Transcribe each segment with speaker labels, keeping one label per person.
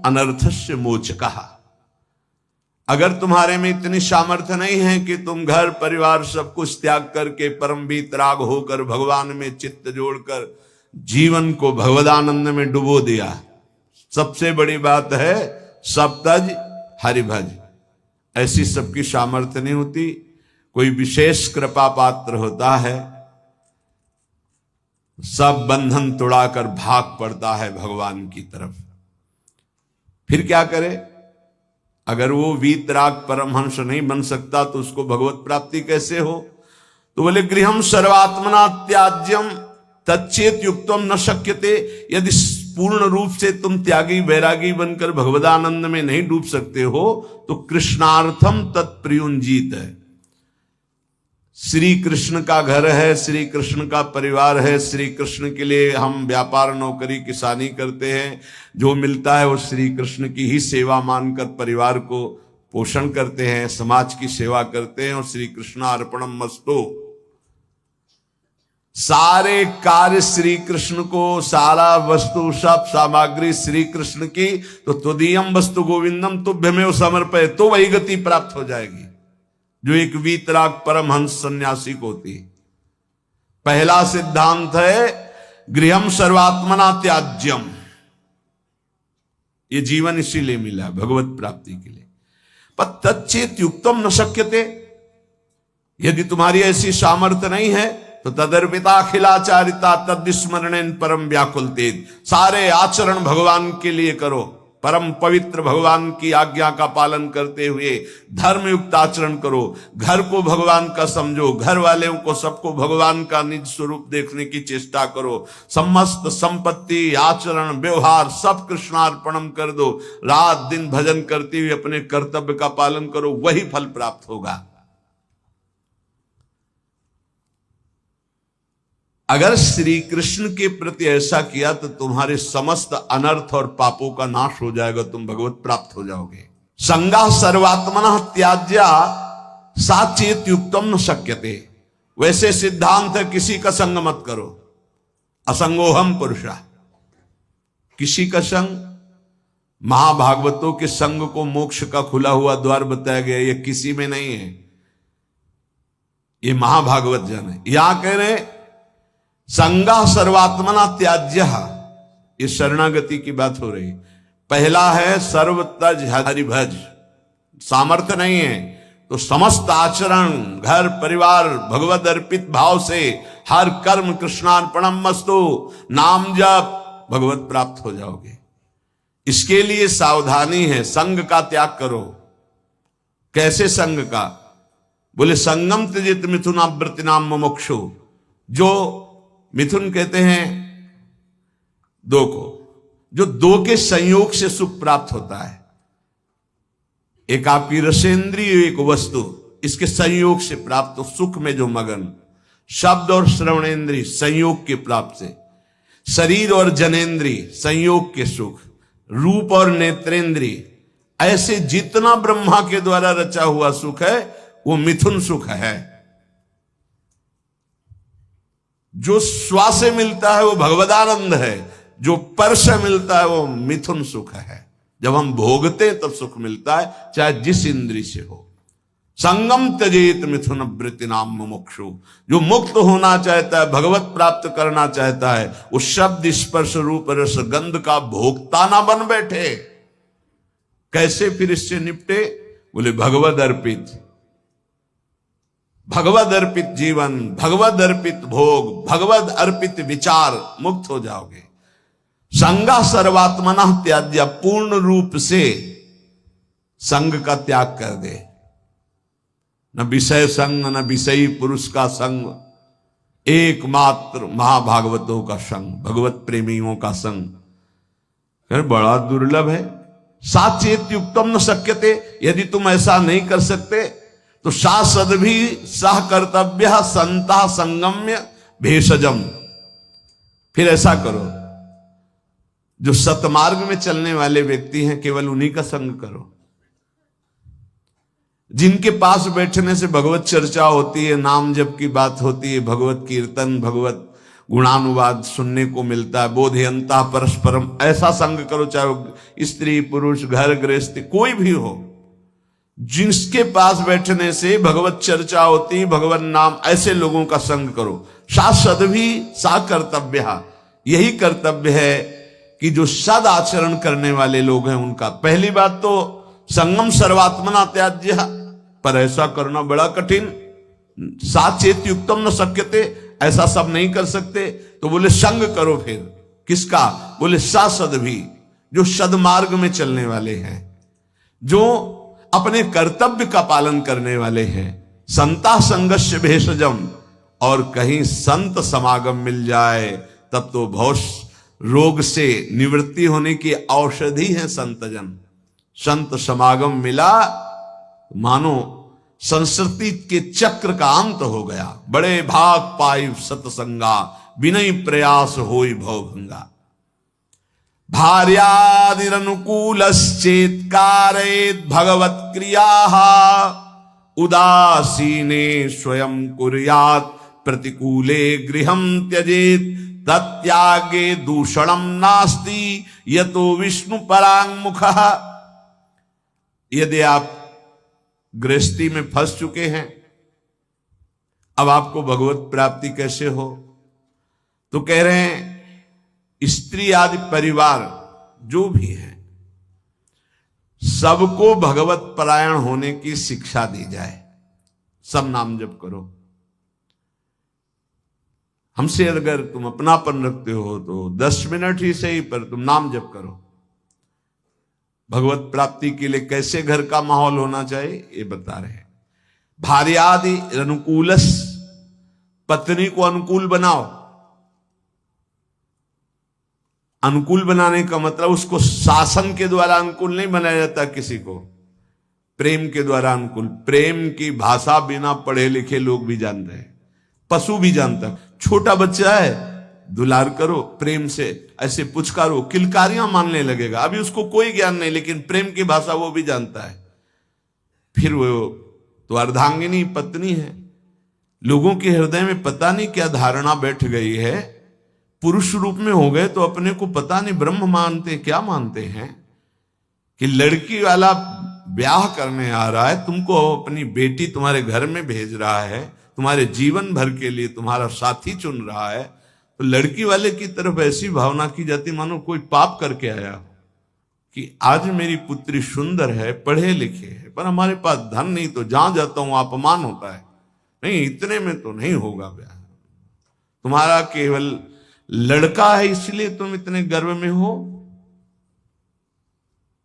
Speaker 1: अनर्थस्य मोचकः। अगर तुम्हारे में इतनी सामर्थ्य नहीं है कि तुम घर परिवार सब कुछ त्याग करके परम वीतराग होकर भगवान में चित्त जोड़कर जीवन को भगवदानंद में डुबो दिया, सबसे बड़ी बात है सप्तज हरिभज, ऐसी सबकी सामर्थ्य नहीं होती। कोई विशेष कृपा पात्र होता है, सब बंधन तोड़ाकर भाग पड़ता है भगवान की तरफ। फिर क्या करे? अगर वो वीतराग परमहंस नहीं बन सकता तो उसको भगवत प्राप्ति कैसे हो? तो बोले गृहम सर्वात्मना त्याज्यम तच्चेत युक्तम न शक्यते। यदि पूर्ण रूप से तुम त्यागी वैरागी बनकर भगवदानंद में नहीं डूब सकते हो तो कृष्णार्थम तत्प्रियुंजीत है। श्री कृष्ण का घर है, श्री कृष्ण का परिवार है, श्री कृष्ण के लिए हम व्यापार नौकरी किसानी करते हैं, जो मिलता है वो श्री कृष्ण की ही सेवा मानकर परिवार को पोषण करते हैं, समाज की सेवा करते हैं और श्री कृष्ण अर्पणम मस्तु। सारे कार्य श्री कृष्ण को, सारा वस्तु सब सामग्री श्री कृष्ण की, तो तुदीयम वस्तु गोविंदम तुभ्यमेव समर्पय, तो वही गति प्राप्त हो जाएगी जो एक वीतराग परमहंस सन्यासी को होती। पहला सिद्धांत है गृहम सर्वात्मना त्याज्यम, ये जीवन इसीलिए मिला भगवत प्राप्ति के लिए। पर तच्चेत युक्तम न शक्यते, यदि तुम्हारी ऐसी सामर्थ्य नहीं है तो तदर्पिताखिलाचारिता तद्विस्मरणेन परम व्याकुलतेज, सारे आचरण भगवान के लिए करो, परम पवित्र भगवान की आज्ञा का पालन करते हुए धर्मयुक्त आचरण करो, घर को भगवान का समझो, घर वालों को सबको भगवान का निज स्वरूप देखने की चेष्टा करो, समस्त संपत्ति आचरण व्यवहार सब कृष्णार्पणम कर दो, रात दिन भजन करते हुए अपने कर्तव्य का पालन करो, वही फल प्राप्त होगा। अगर श्री कृष्ण के प्रति ऐसा किया तो तुम्हारे समस्त अनर्थ और पापों का नाश हो जाएगा, तुम भगवत प्राप्त हो जाओगे। संगा सर्वात्मना त्याज्या साचेत युक्तम न शक्यते, वैसे सिद्धांत है किसी का संग मत करो, असंगोहम पुरुषा, किसी का संग। महाभागवतों के संग को मोक्ष का खुला हुआ द्वार बताया गया, ये किसी में नहीं है, ये महाभागवत जन है। यहां कह रहे संगा सर्वात्मना त्याज्य, ये शरणागति की बात हो रही। पहला है सर्वतज हरिभज, सामर्थ्य नहीं है तो समस्त आचरण घर परिवार भगवद अर्पित भाव से हर कर्म कृष्णार्पणम मस्तु, नाम जप, भगवत प्राप्त हो जाओगे। इसके लिए सावधानी है, संग का त्याग करो। कैसे संग का? बोले संगम त्यजित मिथुनावृत्ति नाम मुमुक्षु, जो मिथुन कहते हैं दो को, जो दो के संयोग से सुख प्राप्त होता है, एक आपकी रसेंद्रिय एक वस्तु, इसके संयोग से प्राप्त सुख में जो मगन, शब्द और श्रवणेन्द्रिय संयोग के प्राप्त से, शरीर और जनेन्द्रिय संयोग के सुख, रूप और नेत्रेंद्रिय, ऐसे जितना ब्रह्मा के द्वारा रचा हुआ सुख है वो मिथुन सुख है। जो स्वा से मिलता है वो भगवदानंद है, जो पर से मिलता है वो मिथुन सुख है। जब हम भोगते हैं तब सुख मिलता है, चाहे जिस इंद्री से हो। संगम त्यजेत मिथुन वृत्ति नाम मुमुक्षु, जो मुक्त होना चाहता है, भगवत प्राप्त करना चाहता है, उस शब्द स्पर्श रूप रस गंध का भोक्ता ना बन बैठे। कैसे फिर इससे निपटे? बोले भगवद अर्पित, भगवद अर्पित जीवन, भगवद अर्पित भोग, भगवद अर्पित विचार, मुक्त हो जाओगे। संगा सर्वात्मना त्याज्य, पूर्ण रूप से संग का त्याग कर दे, न विषय संग न विषयी पुरुष का संग, एकमात्र महाभागवतों का संग, भगवत प्रेमियों का संग बड़ा दुर्लभ है। साचेत युक्तम न शक्यते, यदि तुम ऐसा नहीं कर सकते तो शासद भी सह कर्तव्य संता संगम्य भेषजम, फिर ऐसा करो, जो सतमार्ग में चलने वाले व्यक्ति हैं केवल उन्हीं का संग करो, जिनके पास बैठने से भगवत चर्चा होती है, नाम जप की बात होती है, भगवत कीर्तन, भगवत गुणानुवाद सुनने को मिलता है। बोधयंता परस्परम, ऐसा संग करो, चाहे वो स्त्री पुरुष घर गृहस्थी कोई भी हो, जिसके पास बैठने से भगवत चर्चा होती, भगवान नाम, ऐसे लोगों का संग करो। सा सद्भी सा कर्तव्य, यही कर्तव्य है कि जो सद आचरण करने वाले लोग हैं उनका। पहली बात तो संगम सर्वात्मना त्याज्य, पर ऐसा करना बड़ा कठिन। साचेत युक्तम न शक्यते, ऐसा सब नहीं कर सकते। तो बोले संग करो। फिर किसका? बोले सा सद्भी, जो सदमार्ग में चलने वाले हैं, जो अपने कर्तव्य का पालन करने वाले हैं। संता संगस्य भेषजम, और कहीं संत समागम मिल जाए तब तो भौष रोग से निवृत्ति होने की औषधि है संतजन। संत समागम मिला मानो संस्कृति के चक्र का अंत हो गया। बड़े भाग पाई सतसंगा, विनय प्रयास होई भवभंगा। भार्यादिरनुकूलश्चेत् कारयेत् भगवत क्रिया, उदासीने स्वयं कुर्यात् प्रतिकूले गृहं त्यजेत्, तत्यागे दूषणं नास्ति यतो विष्णु परांगमुखः। यदि आप गृहस्थी में फंस चुके हैं, अब आपको भगवत प्राप्ति कैसे हो? तो कह रहे हैं स्त्री आदि परिवार जो भी है, सबको भगवत परायण होने की शिक्षा दी जाए। सब नाम जप करो। हमसे अगर तुम अपनापन रखते हो तो 10 मिनट ही सही, पर तुम नाम जप करो। भगवत प्राप्ति के लिए कैसे घर का माहौल होना चाहिए ये बता रहे हैं। भार्यादि अनुकूलस, पत्नी को अनुकूल बनाओ। अनुकूल बनाने का मतलब उसको शासन के द्वारा अनुकूल नहीं बनाया जाता, किसी को प्रेम के द्वारा अनुकूल। प्रेम की भाषा बिना पढ़े लिखे लोग भी जानते हैं, पशु भी जानता है। छोटा बच्चा है, दुलार करो प्रेम से, ऐसे पुचकारो, किलकारियां मानने लगेगा। अभी उसको कोई ज्ञान नहीं, लेकिन प्रेम की भाषा वो भी जानता है। फिर वो तो अर्धांगिनी पत्नी है। लोगों के हृदय में पता नहीं क्या धारणा बैठ गई है, पुरुष रूप में हो गए तो अपने को पता नहीं ब्रह्म मानते क्या मानते हैं, कि लड़की वाला ब्याह करने आ रहा है, तुमको अपनी बेटी तुम्हारे घर में भेज रहा है, तुम्हारे जीवन भर के लिए तुम्हारा साथी चुन रहा है, तो लड़की वाले की तरफ ऐसी भावना की जाती मानो कोई पाप करके आया हो, कि आज मेरी पुत्री सुंदर है, पढ़े लिखे है, पर हमारे पास धन नहीं, तो जहां जाता हूं अपमान होता है। नहीं, इतने में तो नहीं होगा ब्याह। तुम्हारा केवल लड़का है इसलिए तुम इतने गर्व में हो?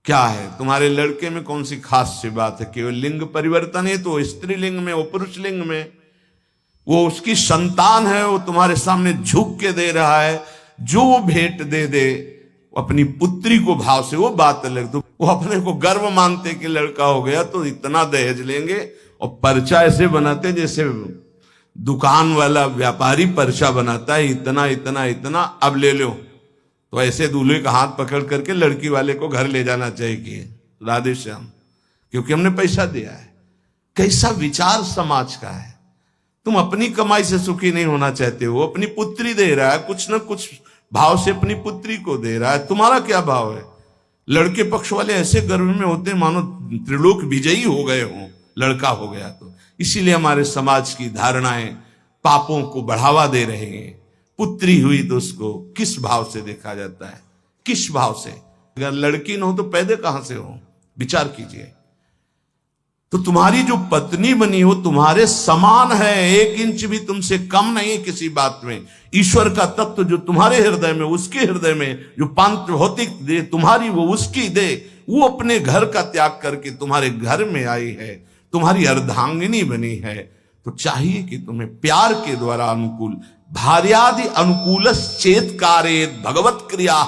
Speaker 1: क्या है तुम्हारे लड़के में कौन सी खास सी बात है? केवल लिंग परिवर्तन है तो स्त्रीलिंग में, वो पुरुष लिंग में, वो उसकी संतान है, वो तुम्हारे सामने झुक के दे रहा है। जो वो भेंट दे दे अपनी पुत्री को भाव से, वो बात अलग। तो वो अपने को गर्व मानते कि लड़का हो गया तो इतना दहेज लेंगे, और पर्चा ऐसे बनाते जैसे दुकान वाला व्यापारी पर्चा बनाता है, इतना इतना इतना, अब ले लो। तो ऐसे दूल्हे का हाथ पकड़ करके लड़की वाले को घर ले जाना चाहिए कि राधे श्याम, क्योंकि हमने पैसा दिया है। कैसा विचार समाज का है। तुम अपनी कमाई से सुखी नहीं होना चाहते हो, अपनी पुत्री दे रहा है, कुछ ना कुछ भाव से अपनी पुत्री को दे रहा है, तुम्हारा क्या भाव है? लड़के पक्ष वाले ऐसे गर्व में होते हैं मानो त्रिलोक विजयी हो गए हों, लड़का हो गया तो। इसीलिए हमारे समाज की धारणाएं पापों को बढ़ावा दे रहे हैं। पुत्री हुई तो उसको किस भाव से देखा जाता है, किस भाव से? अगर लड़की न हो तो पैदा कहां से हो? विचार कीजिए। तो तुम्हारी जो पत्नी बनी हो तुम्हारे समान है, 1 इंच भी तुमसे कम नहीं किसी बात में। ईश्वर का तत्व जो तुम्हारे हृदय में, उसके हृदय में जो पांच भौतिक दे तुम्हारी, वो उसकी दे, वो अपने घर का त्याग करके तुम्हारे घर में आई है, तुम्हारी अर्धांगिनी बनी है। तो चाहिए कि तुम्हें प्यार के द्वारा अनुकूल, भार्यादि अनुकूलश्चेत् कारयेत् भगवत क्रिया।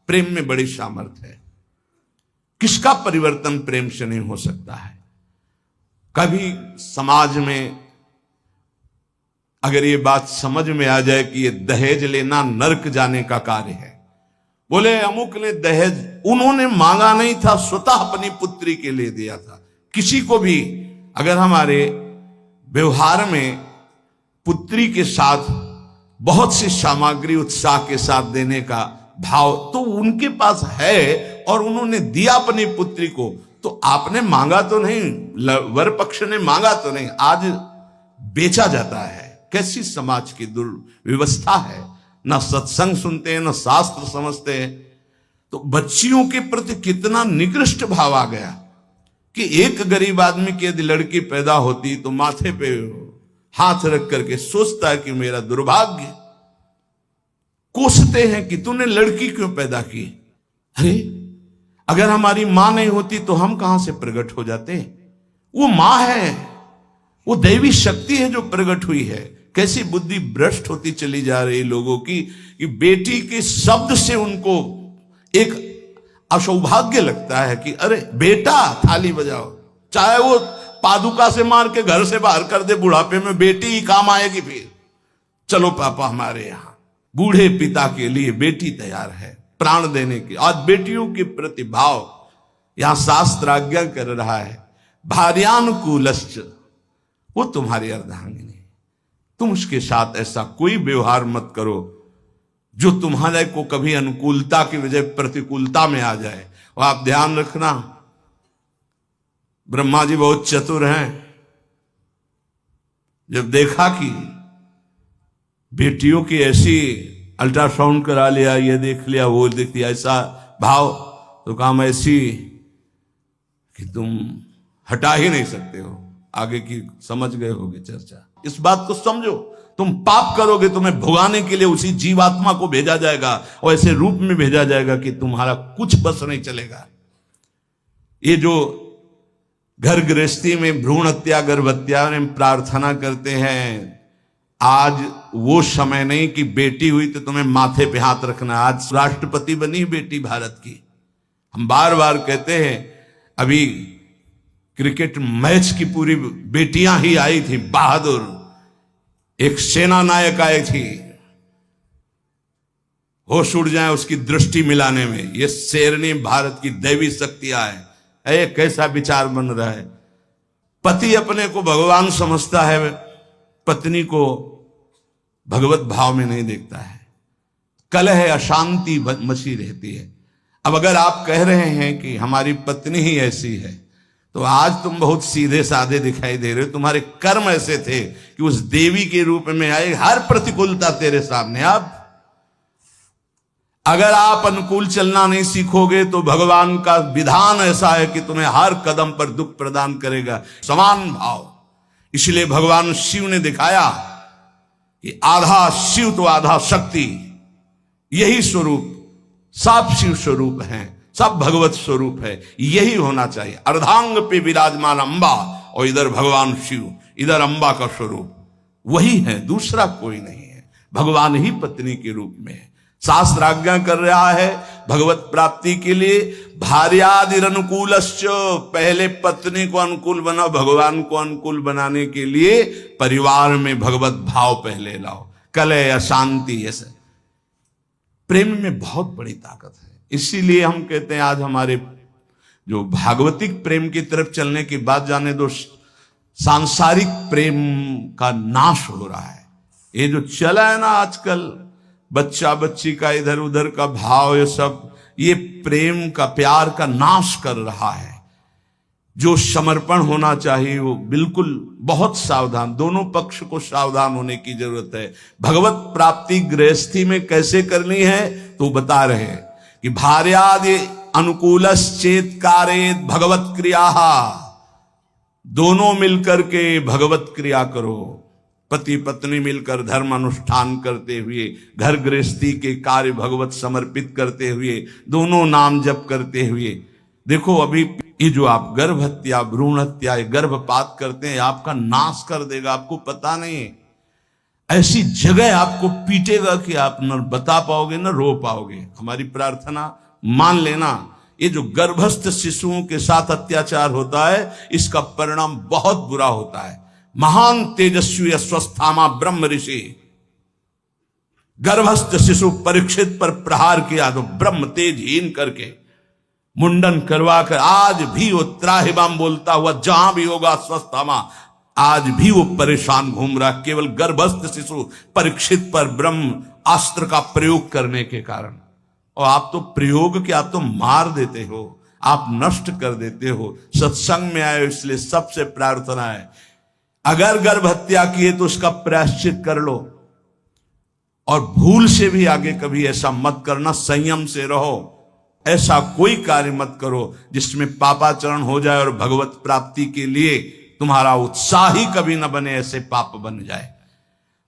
Speaker 1: प्रेम में बड़ी सामर्थ्य है। किसका परिवर्तन प्रेम से नहीं हो सकता है? कभी समाज में अगर ये बात समझ में आ जाए कि ये दहेज लेना नरक जाने का कार्य है, बोले अमुक ने दहेज, उन्होंने मांगा नहीं था, स्वतः अपनी पुत्री के लिए दिया था। किसी को भी अगर हमारे व्यवहार में पुत्री के साथ बहुत सी सामग्री उत्साह के साथ देने का भाव तो उनके पास है और उन्होंने दिया अपनी पुत्री को। तो आपने मांगा तो नहीं, वर पक्ष ने मांगा तो नहीं, आज बेचा जाता है। कैसी समाज की दुर्व्यवस्था है, ना सत्संग सुनते हैं, ना शास्त्र समझते हैं। तो बच्चियों के प्रति कितना निकृष्ट भाव आ गया कि एक गरीब आदमी की यदि लड़की पैदा होती तो माथे पे हाथ रख करके सोचता है कि मेरा दुर्भाग्य, कोसते हैं कि तूने लड़की क्यों पैदा की। अरे अगर हमारी मां नहीं होती तो हम कहां से प्रकट हो जाते। वो मां है, वो दैवी शक्ति है जो प्रकट हुई है। कैसी बुद्धि भ्रष्ट होती चली जा रही लोगों की कि बेटी के शब्द से उनको एक असौभाग्य लगता है कि अरे बेटा थाली बजाओ, चाहे वो पादुका से मार के घर से बाहर कर दे, बुढ़ापे में बेटी ही काम आएगी। फिर चलो पापा हमारे यहां बूढ़े पिता के लिए बेटी तैयार है प्राण देने की। आज बेटियों के प्रति भाव यहां शास्त्र आज्ञा कर रहा है, भार्यानुकूलश्च, वो तुम्हारी अर्धांगिनी, तुम उसके साथ ऐसा कोई व्यवहार मत करो जो तुम्हारे को कभी अनुकूलता की वजह प्रतिकूलता में आ जाए। और आप ध्यान रखना, ब्रह्मा जी बहुत चतुर हैं। जब देखा कि बेटियों की ऐसी अल्ट्रासाउंड करा लिया, ये देख लिया, वो देख लिया, ऐसा भाव, तो काम ऐसी कि तुम हटा ही नहीं सकते हो। आगे की समझ गए होगे चर्चा। इस बात को समझो, तुम पाप करोगे तुम्हें भुगाने के लिए उसी जीवात्मा को भेजा जाएगा और ऐसे रूप में भेजा जाएगा कि तुम्हारा कुछ बस नहीं चलेगा। ये जो घर गृहस्थी में भ्रूण हत्या गर्भ हत्या में प्रार्थना करते हैं, आज वो समय नहीं कि बेटी हुई तो तुम्हें माथे पे हाथ रखना। आज राष्ट्रपति बनी बेटी भारत की। हम बार बार कहते हैं, अभी क्रिकेट मैच की पूरी बेटियां ही आई थी, बहादुर एक सेना नायक आई थी, होश उड़ जाए उसकी दृष्टि मिलाने में। ये शेरनी भारत की दैवी शक्तियां है। कैसा विचार बन रहा है, पति अपने को भगवान समझता है, पत्नी को भगवत भाव में नहीं देखता है। कलह अशांति मची रहती है। अब अगर आप कह रहे हैं कि हमारी पत्नी ही ऐसी है, तो आज तुम बहुत सीधे साधे दिखाई दे रहे हो। तुम्हारे कर्म ऐसे थे कि उस देवी के रूप में आए, हर प्रतिकूलता तेरे सामने। अब अगर आप अनुकूल चलना नहीं सीखोगे तो भगवान का विधान ऐसा है कि तुम्हें हर कदम पर दुख प्रदान करेगा। समान भाव, इसलिए भगवान शिव ने दिखाया कि आधा शिव तो आधा शक्ति, यही स्वरूप सब शिव स्वरूप हैं, सब भगवत स्वरूप है। यही होना चाहिए। अर्धांग पे विराजमान अंबा, और इधर भगवान शिव, इधर अंबा का स्वरूप वही है, दूसरा कोई नहीं है। भगवान ही पत्नी के रूप में है। शास्त्र आज्ञा कर रहा है भगवत प्राप्ति के लिए भार्यादिर अनुकूलश्च, पहले पत्नी को अनुकूल बनाओ। भगवान को अनुकूल बनाने के लिए परिवार में भगवत भाव पहले लाओ। कलह अशांति, ऐसे प्रेम में बहुत बड़ी ताकत है। इसीलिए हम कहते हैं आज हमारे जो भागवतिक प्रेम की तरफ चलने की बात जाने दो, सांसारिक प्रेम का नाश हो रहा है। ये जो चला है ना आजकल, बच्चा बच्ची का इधर उधर का भाव, ये सब ये प्रेम का प्यार का नाश कर रहा है। जो समर्पण होना चाहिए वो बिल्कुल बहुत सावधान, दोनों पक्ष को सावधान होने की जरूरत है। भगवत प्राप्ति गृहस्थी में कैसे करनी है तो बता रहे हैं कि भार्यादि अनुकूलश्चेत कारेत भगवत क्रिया, दोनों मिलकर के भगवत क्रिया करो। पति पत्नी मिलकर धर्म अनुष्ठान करते हुए, घर गृहस्थी के कार्य भगवत समर्पित करते हुए, दोनों नाम जप करते हुए। देखो अभी ये जो आप गर्भ हत्या, भ्रूण हत्या, गर्भपात करते हैं, आपका नाश कर देगा, आपको पता नहीं। ऐसी जगह आपको पीटेगा कि आप न बता पाओगे न रो पाओगे। हमारी प्रार्थना मान लेना, ये जो गर्भस्थ शिशुओं के साथ अत्याचार होता है, इसका परिणाम बहुत बुरा होता है। महान तेजस्वी अस्वस्थामा ब्रह्म ऋषि गर्भस्थ शिशु परीक्षित पर प्रहार किया तो ब्रह्म तेजहीन करके मुंडन करवा कर आज भी वो त्राहिमाम बोलता हुआ जहां भी होगा अस्वस्थामा, आज भी वो परेशान घूम रहा, केवल गर्भस्थ शिशु परीक्षित पर ब्रह्म अस्त्र का प्रयोग करने के कारण। और आप तो प्रयोग के, आप तो मार देते हो, आप नष्ट कर देते हो। सत्संग में आए इसलिए सबसे प्रार्थना है, अगर गर्भ हत्या किए तो उसका प्रायश्चित कर लो, और भूल से भी आगे कभी ऐसा मत करना, संयम से रहो। ऐसा कोई कार्य मत करो जिसमें पापाचरण हो जाए और भगवत प्राप्ति के लिए तुम्हारा उत्साह ही कभी न बने, ऐसे पाप बन जाए।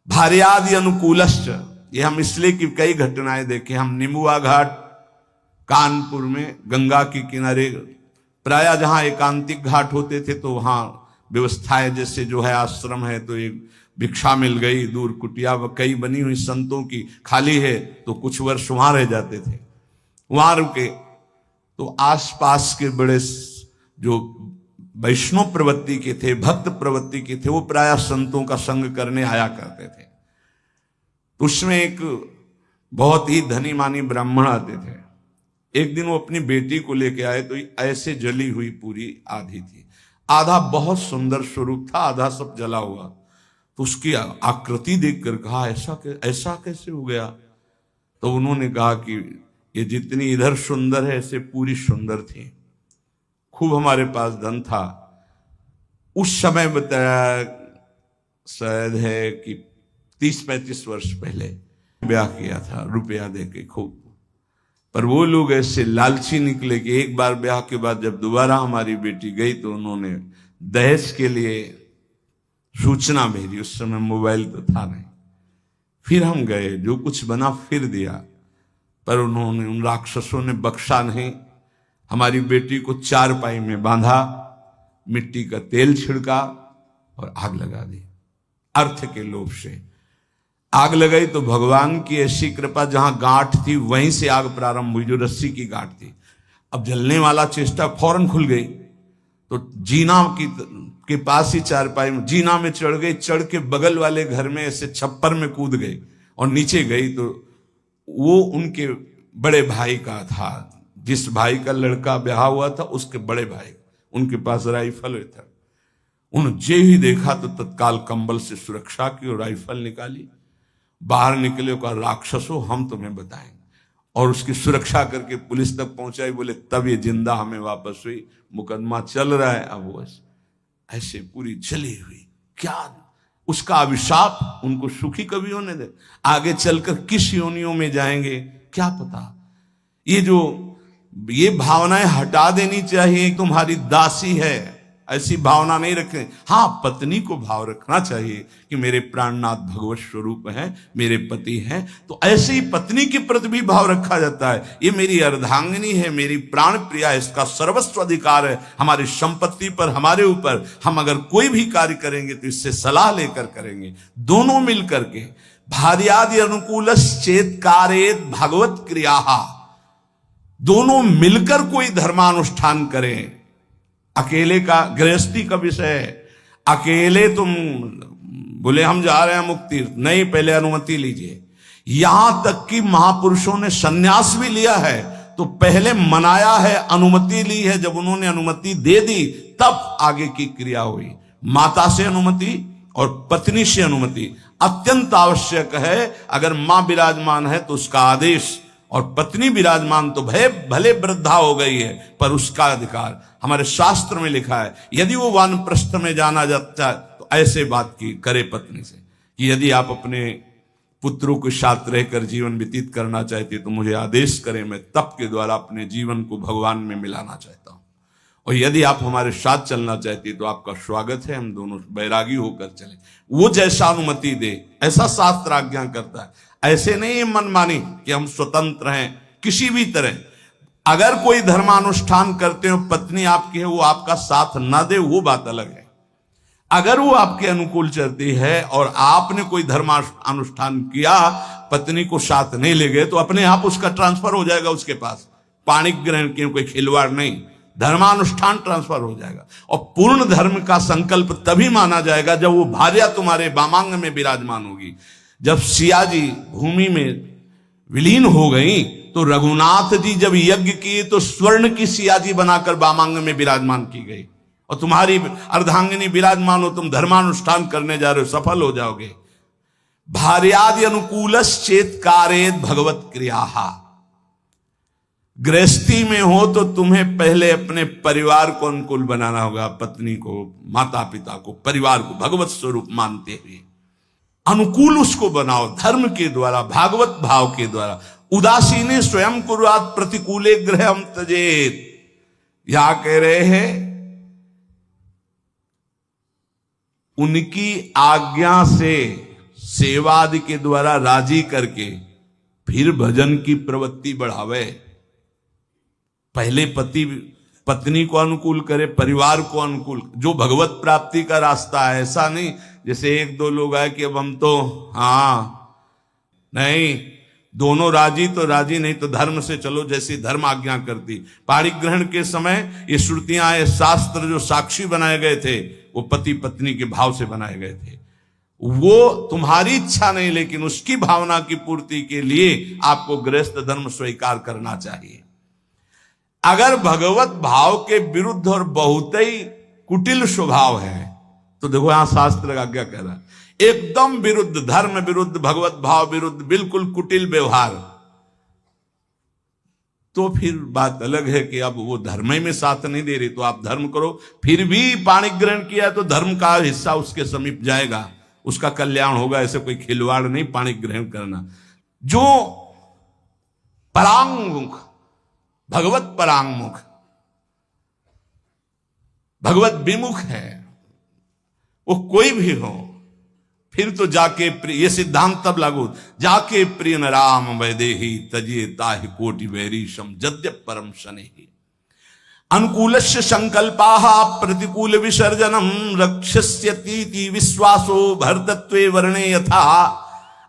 Speaker 1: भार्यादि अनुकूलश्च, ये हम इसलिए कि कई घटनाएं देखे। हम निमुआ घाट कानपुर में गंगा के किनारे, प्राय जहां एकांतिक घाट होते थे तो वहां व्यवस्थाएं, जैसे जो है आश्रम है तो एक भिक्षा मिल गई, दूर कुटिया कई बनी हुई संतों की खाली है, तो कुछ वर्ष वहां रह जाते थे, वहां रुके। तो आसपास के बड़े जो वैष्णव प्रवृत्ति के थे, भक्त प्रवृत्ति के थे, वो प्राय संतों का संग करने आया करते थे। उसमें एक बहुत ही धनी मानी ब्राह्मण आते थे। एक दिन वो अपनी बेटी को लेके आए तो ऐसे जली हुई पूरी आधी थी, आधा बहुत सुंदर स्वरूप था, आधा सब जला हुआ। तो उसकी आकृति देखकर कहा ऐसा कैसे हो गया? तो उन्होंने कहा कि ये जितनी इधर सुंदर है ऐसे पूरी सुंदर थी। खूब हमारे पास धन था उस समय, बताया शायद है कि 30-35 वर्ष पहले ब्याह किया था रुपया देके खूब। पर वो लोग ऐसे लालची निकले कि एक बार ब्याह के बाद जब दोबारा हमारी बेटी गई तो उन्होंने दहेज के लिए सूचना भेजी। उस समय मोबाइल तो था नहीं। फिर हम गए, जो कुछ बना फिर दिया, पर उन्होंने, उन राक्षसों ने बख्शा नहीं। हमारी बेटी को चारपाई में बांधा, मिट्टी का तेल छिड़का और आग लगा दी। अर्थ के लोभ से आग लगाई तो भगवान की ऐसी कृपा, जहां गांठ थी वहीं से आग प्रारंभ हुई, जो रस्सी की गांठ थी। अब जलने वाला चेष्टा फौरन खुल गई, तो जीना के पास ही चारपाई में जीना में चढ़ गई, चढ़ के बगल वाले घर में ऐसे छप्पर में कूद गई और नीचे गई तो वो उनके बड़े भाई का था, जिस भाई का लड़का ब्याह हुआ था उसके बड़े भाई, उनके पास राइफल था। उन्होंने जे ही देखा तो तत्काल कंबल से सुरक्षा की और राइफल निकाली, बाहर निकले, कहा राक्षसों हम तुम्हें बताएंगे, और उसकी सुरक्षा करके पुलिस तक पहुंचाई। बोले तब ये जिंदा हमें वापस हुई, मुकदमा चल रहा है। अब वो ऐसे पूरी जली हुई, क्या उसका अभिशाप उनको सुखी कभी होने दे? आगे चलकर किस योनियों में जाएंगे क्या पता। ये भावनाएं हटा देनी चाहिए। तुम्हारी दासी है, ऐसी भावना नहीं रखें। हाँ, पत्नी को भाव रखना चाहिए कि मेरे प्राणनाथ भगवत स्वरूप हैं, मेरे पति हैं, तो ऐसे ही पत्नी के प्रति भी भाव रखा जाता है। ये मेरी अर्धांगिनी है, मेरी प्राण प्रिया है, इसका सर्वस्व अधिकार है हमारी संपत्ति पर, हमारे ऊपर। हम अगर कोई भी कार्य करेंगे तो इससे सलाह लेकर करेंगे, दोनों मिल करके। भार्यादि अनुकूलश्चेत् कारयेत् भगवत क्रिया, दोनों मिलकर कोई धर्मानुष्ठान करें। अकेले का, गृहस्थी का विषय है, अकेले तुम बोले हम जा रहे हैं मुक्ति, नहीं, पहले अनुमति लीजिए। यहां तक कि महापुरुषों ने सन्यास भी लिया है तो पहले मनाया है, अनुमति ली है। जब उन्होंने अनुमति दे दी तब आगे की क्रिया हुई। माता से अनुमति और पत्नी से अनुमति अत्यंत आवश्यक है। अगर मां विराजमान है तो उसका आदेश, और पत्नी विराजमान तो भले वृद्धा हो गई है पर उसका अधिकार। हमारे शास्त्र में लिखा है यदि वो वानप्रस्थ में जाना जाता है तो ऐसे बात की करे पत्नी से कि यदि आप अपने पुत्रों के साथ रहकर जीवन व्यतीत करना चाहते तो मुझे आदेश करें, मैं तप के द्वारा अपने जीवन को भगवान में मिलाना चाहता हूं। और यदि आप हमारे साथ चलना चाहते तो आपका स्वागत है, हम दोनों बैरागी होकर चले। वो जैसा अनुमति दे ऐसा शास्त्र आज्ञा करता है। ऐसे नहीं है मनमानी कि हम स्वतंत्र हैं किसी भी तरह। अगर कोई धर्मानुष्ठान करते हो, पत्नी आपकी है, वो आपका साथ ना दे वो बात अलग है। अगर वो आपके अनुकूल चलती है और आपने कोई धर्मानुष्ठान किया, पत्नी को साथ नहीं ले गए, तो अपने आप उसका ट्रांसफर हो जाएगा उसके पास। पाणिक ग्रहण की कोई खिलवाड़ नहीं, धर्मानुष्ठान ट्रांसफर हो जाएगा। और पूर्ण धर्म का संकल्प तभी माना जाएगा जब वो भार्या तुम्हारे वामांग में विराजमान होगी। जब सिया जी भूमि में विलीन हो गई तो रघुनाथ जी जब यज्ञ किए तो स्वर्ण की सिया जी बनाकर वामांग में विराजमान की गई। और तुम्हारी अर्धांगिनी विराजमान हो, तुम धर्मानुष्ठान करने जा रहे हो, सफल हो जाओगे। भार्यादि अनुकूलश्चेत कारेत भगवत क्रिया। गृहस्थी में हो तो तुम्हें पहले अपने परिवार को अनुकूल बनाना होगा, पत्नी को, माता पिता को, परिवार को भगवत स्वरूप मानते हुए अनुकूल उसको बनाओ, धर्म के द्वारा, भागवत भाव के द्वारा। उदासीने स्वयं कुर्यात् प्रतिकूले गृहम त्यजेत। यहां कह रहे हैं उनकी आज्ञा से सेवादि के द्वारा राजी करके फिर भजन की प्रवृत्ति बढ़ावे। पहले पति पत्नी को अनुकूल करे, परिवार को अनुकूल, जो भगवत प्राप्ति का रास्ता है। ऐसा नहीं जैसे एक दो लोग आए कि अब हम तो नहीं, दोनों राजी तो राजी, नहीं तो धर्म से चलो जैसी धर्म आज्ञा करती। पाणिग्रहण के समय ये श्रुतियां, ये शास्त्र जो साक्षी बनाए गए थे वो पति पत्नी के भाव से बनाए गए थे। वो तुम्हारी इच्छा नहीं, लेकिन उसकी भावना की पूर्ति के लिए आपको गृहस्थ धर्म स्वीकार करना चाहिए। अगर भगवत भाव के विरुद्ध और बहुत ही कुटिल स्वभाव है तो देखो यहां शास्त्र का क्या कह रहा है, एकदम विरुद्ध, धर्म विरुद्ध, भगवत भाव विरुद्ध, बिल्कुल कुटिल व्यवहार, तो फिर बात अलग है कि अब वो धर्म में साथ नहीं दे रही तो आप धर्म करो। फिर भी पाणिग्रहण किया तो धर्म का हिस्सा उसके समीप जाएगा, उसका कल्याण होगा। ऐसे कोई खिलवाड़ नहीं पाणिग्रहण करना। जो परांगमुख, भगवत परांगमुख, भगवत विमुख है, वो कोई भी हो, फिर तो जाके ये सिद्धांत तब लागू, जाके प्रिय न राम वैदेही तजिए ताहि कोटि वैरीशम जद्यप परम शनेहि। अनुकूलस्य संकल्पाः प्रतिकूल विसर्जनम रक्षस्यतीति विश्वासो भरतत्वे वर्णे यथा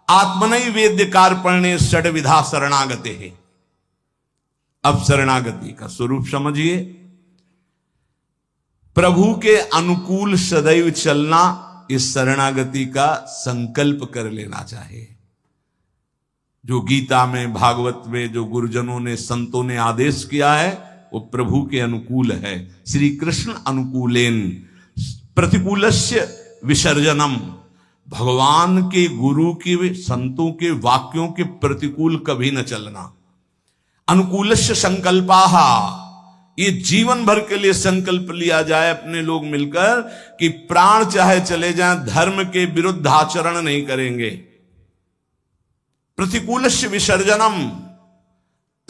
Speaker 1: आत्मनैवेद्य कार्पण्ये षड्विधा शरणागते है। अब शरणागति का स्वरूप समझिए। प्रभु के अनुकूल सदैव चलना, इस शरणागति का संकल्प कर लेना चाहिए। जो गीता में, भागवत में जो गुरुजनों ने, संतों ने आदेश किया है वो प्रभु के अनुकूल है। श्री कृष्ण अनुकूलेन प्रतिकूलस्य विसर्जनम। भगवान के, गुरु के, संतों के वाक्यों के प्रतिकूल कभी न चलना। अनुकूलस्य संकल्पाः, ये जीवन भर के लिए संकल्प लिया जाए अपने लोग मिलकर कि प्राण चाहे चले जाएं, धर्म के विरुद्ध आचरण नहीं करेंगे। प्रतिकूलस्य विसर्जनम,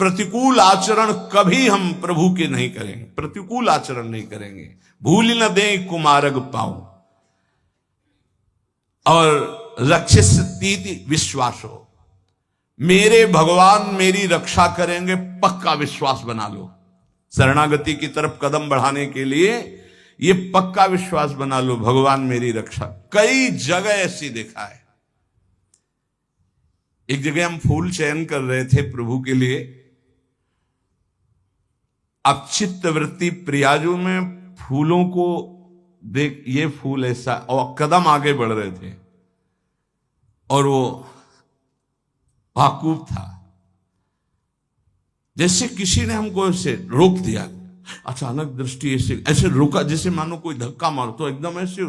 Speaker 1: प्रतिकूल आचरण कभी हम प्रभु के नहीं करेंगे, प्रतिकूल आचरण नहीं करेंगे। भूल न दें कुमारग पाऊं। और रक्षिस्तीति विश्वासो, मेरे भगवान मेरी रक्षा करेंगे, पक्का विश्वास बना लो। शरणागति की तरफ कदम बढ़ाने के लिए ये पक्का विश्वास बना लो, भगवान मेरी रक्षा। कई जगह ऐसी देखा है। एक जगह हम फूल चयन कर रहे थे प्रभु के लिए। अब चित्त वृत्ति प्रियाजू में फूलों को देख, ये फूल ऐसा, और कदम आगे बढ़ रहे थे और वो वाकूफ था, जैसे किसी ने हमको ऐसे रोक दिया। अचानक दृष्टि ऐसे रोका, जैसे मानो कोई धक्का मारो, तो एकदम ऐसे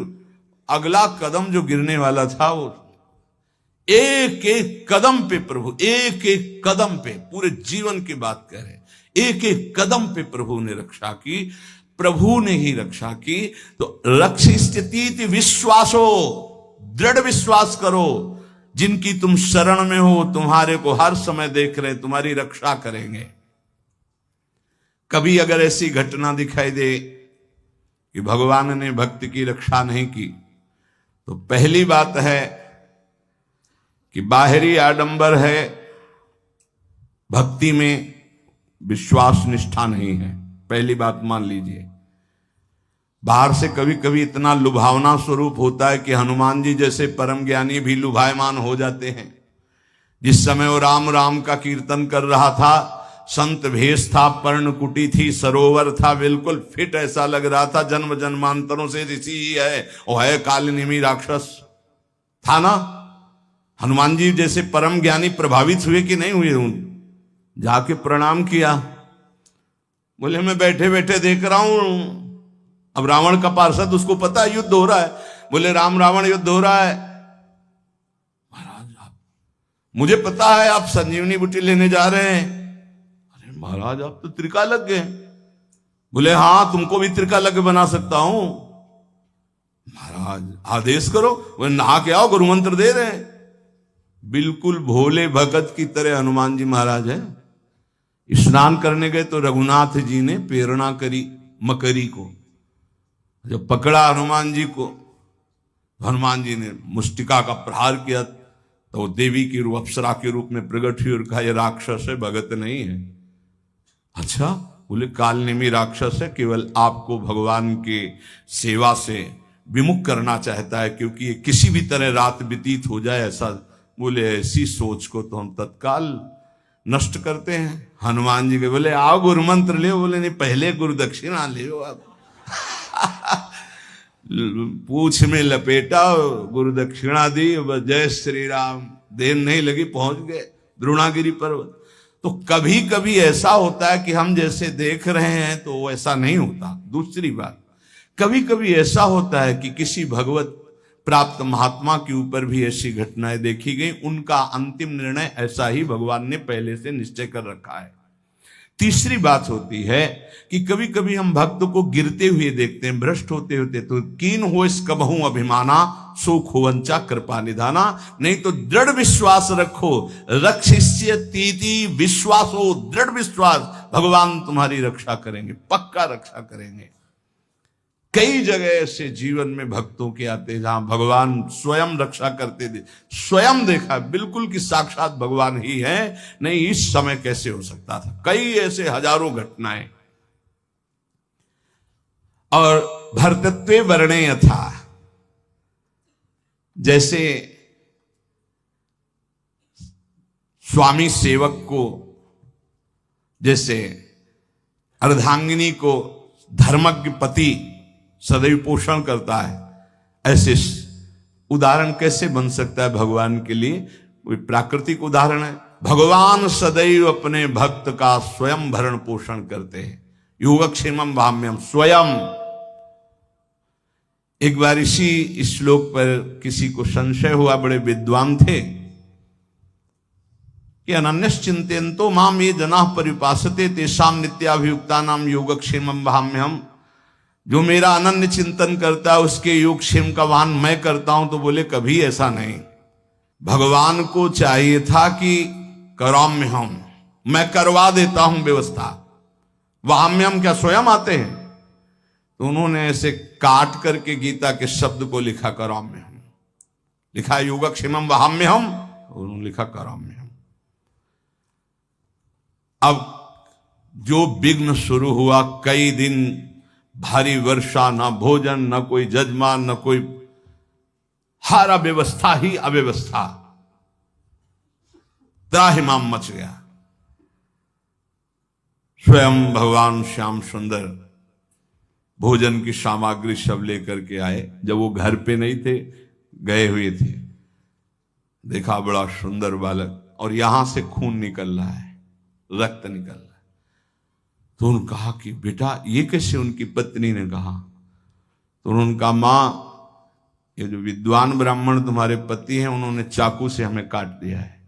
Speaker 1: अगला कदम जो गिरने वाला था वो एक एक कदम पे प्रभु, एक एक कदम पे, पूरे जीवन की बात कह रहे, एक एक कदम पे प्रभु ने रक्षा की, प्रभु ने ही रक्षा की। तो रक्षिस्तीति विश्वासो, दृढ़ विश्वास करो, जिनकी तुम शरण में हो तुम्हारे को हर समय देख रहे, तुम्हारी रक्षा करेंगे। कभी अगर ऐसी घटना दिखाई दे कि भगवान ने भक्त की रक्षा नहीं की, तो पहली बात है कि बाहरी आडंबर है, भक्ति में विश्वास निष्ठा नहीं है। पहली बात मान लीजिए। बाहर से कभी कभी इतना लुभावना स्वरूप होता है कि हनुमान जी जैसे परम ज्ञानी भी लुभायमान हो जाते हैं। जिस समय वो राम राम का कीर्तन कर रहा था, संत भेष था, पर्णकुटी थी, सरोवर था, बिल्कुल फिट, ऐसा लग रहा था जन्म जन्मांतरों से ऋषि ही है, वो है कालनेमी राक्षस था ना। हनुमान जी जैसे परम ज्ञानी प्रभावित हुए कि नहीं हुए? जाके प्रणाम किया, बोले मैं बैठे बैठे देख रहा हूं अब रावण का पार्षद, उसको पता है युद्ध हो रहा है, बोले राम रावण युद्ध हो रहा है। महाराज आप, मुझे पता है आप संजीवनी बूटी लेने जा रहे हैं। अरे महाराज आप तो त्रिका लग गए। बोले हाँ तुमको भी त्रिका लग बना सकता हूं। महाराज आदेश करो। वो नहा के आओ, गुरु मंत्र दे रहे हैं। बिल्कुल भोले भगत की तरह हनुमान जी महाराज है। स्नान करने गए तो रघुनाथ जी ने प्रेरणा करी मकरी को, जब पकड़ा हनुमान जी को, हनुमान जी ने मुष्टिका का प्रहार किया तो वो देवी की रूप, अप्सरा के रूप में प्रकट हुई और कहा ये राक्षस है, भगत नहीं है। अच्छा, बोले कालनेमी राक्षस है, केवल आपको भगवान के सेवा से विमुख करना चाहता है, क्योंकि ये किसी भी तरह रात व्यतीत हो जाए ऐसा। बोले ऐसी सोच को तो हम तत्काल नष्ट करते हैं। हनुमान जी के बोले आओ गुरु मंत्र ले। बोले नहीं, पहले गुरु दक्षिणा ले आप। पूछ में लपेटा, गुरु दक्षिणा दी, जय श्री राम। देर नहीं लगी, पहुंच गए द्रोणागिरी पर्वत। तो कभी कभी ऐसा होता है कि हम जैसे देख रहे हैं तो वैसा नहीं होता। दूसरी बात, कभी कभी ऐसा होता है कि किसी भगवत प्राप्त महात्मा के ऊपर भी ऐसी घटनाएं देखी गई, उनका अंतिम निर्णय ऐसा ही भगवान ने पहले से निश्चय कर रखा है। तीसरी बात होती है कि कभी कभी हम भक्त को गिरते हुए देखते हैं, भ्रष्ट होते होते, तो कीन हो इस कबहू अभिमाना सो खोवंचा कृपा निधाना। नहीं तो दृढ़ विश्वास रखो, रक्षिष्य तीति विश्वास हो, दृढ़ विश्वास, भगवान तुम्हारी रक्षा करेंगे, पक्का रक्षा करेंगे। कई जगह ऐसे जीवन में भक्तों के आते जहां भगवान स्वयं रक्षा करते थे, स्वयं देखा बिल्कुल कि साक्षात भगवान ही है। नहीं इस समय कैसे हो सकता था। कई ऐसे हजारों घटनाएं। और भर्तृत्वे वर्णे यथा, जैसे स्वामी सेवक को, जैसे अर्धांगिनी को धर्मज्ञ पति सदैव पोषण करता है, ऐसे उदाहरण कैसे बन सकता है भगवान के लिए। कोई प्राकृतिक उदाहरण है। भगवान सदैव अपने भक्त का स्वयं भरण पोषण करते हैं। योगक्षेमम भाम्यम स्वयं। एक बार इसी श्लोक पर किसी को संशय हुआ, बड़े विद्वान थे, कि अनन्यश्चिंतयन्तो माम ये जनाः परिपासते तेषां नित्याभियुक्ता नाम योगक्षेमम भाम्यहम्। जो मेरा अनन्य चिंतन करता है उसके योगक्षेम का वाहन मैं करता हूं। तो बोले कभी ऐसा नहीं। भगवान को चाहिए था कि कराम्यहम्, मैं करवा देता हूं व्यवस्था। वाम्यम क्या स्वयं आते हैं? तो उन्होंने ऐसे काट करके गीता के शब्द को लिखा कराम्यहम्, लिखा योगक्षेमम वाम्यहम्, उन्होंने लिखा कराम्यहम्। अब जो विघ्न शुरू हुआ, कई दिन भारी वर्षा, ना भोजन, ना कोई जजमान, ना कोई, हर अव्यवस्था ही अव्यवस्था, त्राहिमाम मच गया। स्वयं भगवान श्याम सुंदर भोजन की सामग्री सब लेकर के आए। जब वो घर पे नहीं थे, गए हुए थे, देखा बड़ा सुंदर बालक और यहां से खून निकल रहा है, रक्त निकल रहा है। तो उन्होंने कहा कि बेटा ये कैसे? उनकी पत्नी ने कहा। तो उन्होंने कहा मां, ये जो विद्वान ब्राह्मण तुम्हारे पति हैं उन्होंने चाकू से हमें काट दिया है।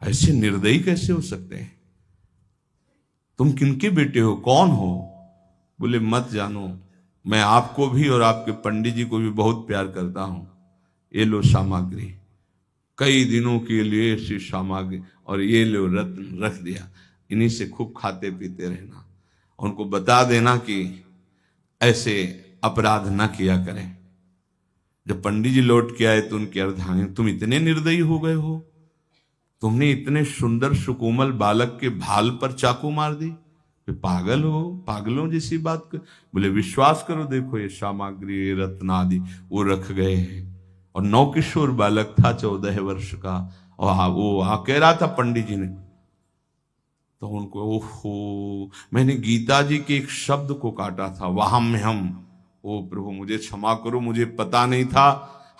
Speaker 1: ऐसे निर्दयी कैसे हो सकते हैं? तुम किनके बेटे हो, कौन हो? बोले मत जानो, मैं आपको भी और आपके पंडित जी को भी बहुत प्यार करता हूं। ये लो सामग्री, कई दिनों के लिए ऐसी सामग्री, और ये लो रत्न रख दिया, इन्हीं से खूब खाते पीते रहना। उनको बता देना कि ऐसे अपराध न किया करें। जब पंडित जी लौट के आए तो उनकी अर्धांगिनी, तुम इतने निर्दयी हो गए हो, तुमने इतने सुंदर सुकोमल बालक के भाल पर चाकू मार दी, पागल हो, पागलों जैसी बात कर। बोले विश्वास करो, देखो ये सामग्री रत्न आदि वो रख गए हैं। और नौकिशोर बालक था 14 वर्ष का, और वो कह रहा था पंडित जी ने, तो उनको ओहो, मैंने गीता जी के एक शब्द को काटा था, वाहम्यहम्। ओ प्रभु मुझे क्षमा करो, मुझे पता नहीं था,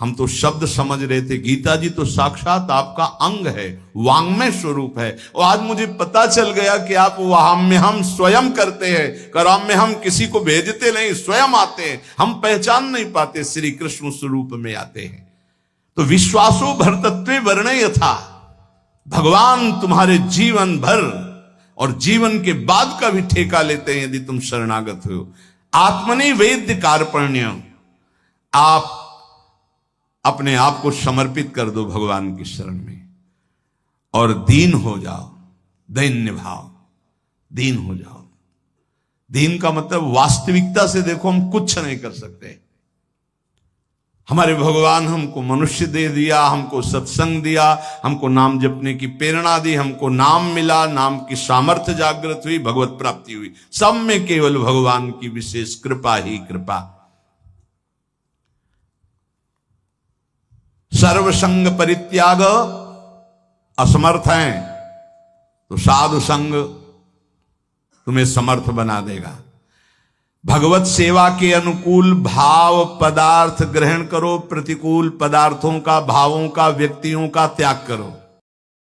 Speaker 1: हम तो शब्द समझ रहे थे, गीता जी तो साक्षात आपका अंग है, वांग्मय स्वरूप है। और आज मुझे पता चल गया कि आप वांग्मय हम स्वयं करते हैं, कराम में हम किसी को भेजते नहीं, स्वयं आते हैं। हम पहचान नहीं पाते, श्री कृष्ण स्वरूप में आते हैं। तो विश्वासो भरतत्वे वर्णय यथा, भगवान तुम्हारे जीवन भर और जीवन के बाद का भी ठेका लेते हैं यदि तुम शरणागत हो। आत्मनि वेद्य कार्पण्य, आप अपने आप को समर्पित कर दो भगवान की शरण में और दीन हो जाओ, दैन्य भाव, दीन हो जाओ। दीन का मतलब वास्तविकता से देखो, हम कुछ नहीं कर सकते। हमारे भगवान हमको मनुष्य दे दिया, हमको सत्संग दिया, हमको नाम जपने की प्रेरणा दी, हमको नाम मिला, नाम की सामर्थ्य जागृत हुई, भगवत प्राप्ति हुई। सब में केवल भगवान की विशेष कृपा ही कृपा। सर्वसंग परित्याग, असमर्थ हैं तो साधु संग तुम्हें समर्थ बना देगा। भगवत सेवा के अनुकूल भाव पदार्थ ग्रहण करो, प्रतिकूल पदार्थों का, भावों का, व्यक्तियों का त्याग करो।